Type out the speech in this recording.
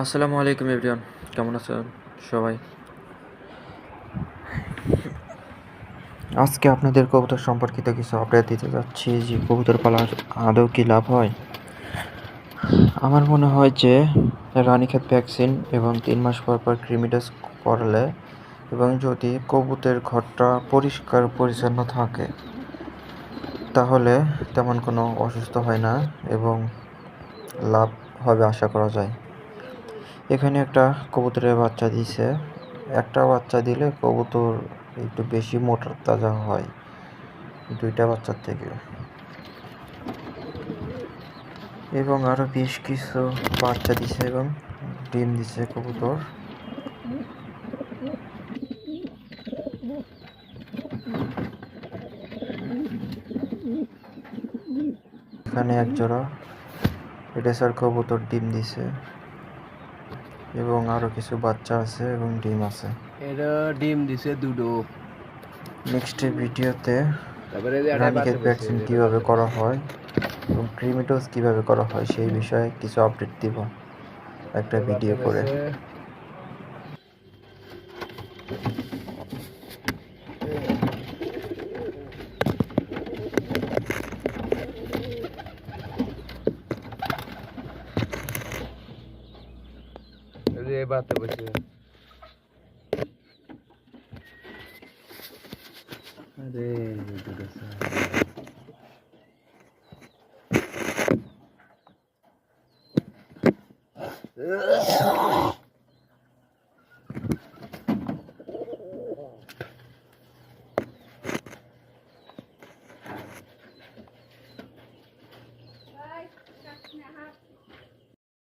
আসসালামু আলাইকুম এভরিওয়ান, কেমন আছেন সবাই? আজকে আপনাদের কবুতর সম্পর্কিত কিছু আপডেট দিতে যাচ্ছি যে কবুতর পালার আদৌ কি লাভ হয়। আমার মনে হয় যে রানীক্ষেত ভ্যাকসিন এবং 3 মাস পর পর কৃমি টেস্ট করালে এবং যদি কবুতরের ঘরটা পরিষ্কার পরিচ্ছন্ন থাকে তাহলে তেমন কোনো অসুস্থ হয় না এবং লাভ হবে আশা করা যায়। এখানে একটা কবুতরের বাচ্চা দিছে। একটা বাচ্চা দিলে কবুতর একটু বেশি মোটা তাজা হয় 2টা বাচ্চার থেকে, এবং আরও বেশ কিছু বাচ্চা দিছে এবং ডিম দিছে কবুতর। এখানে এক জোড়া রেসার কবুতর ডিম দিছে এবং আরও কিছু বাচ্চা আছে এবং ডিম আছে। এটা ডিম দিছে দুটো। নেক্সট ভিডিওতে তারপরে যে একটা রানীক্ষেত বাচ্চা ভ্যাকসিন দিছে, কীভাবে করা হয় এবং ক্রিমিটোজ কীভাবে করা হয় সেই বিষয়ে কিছু আপডেট দিব একটা ভিডিও করে। বাচ্চা বসে আরে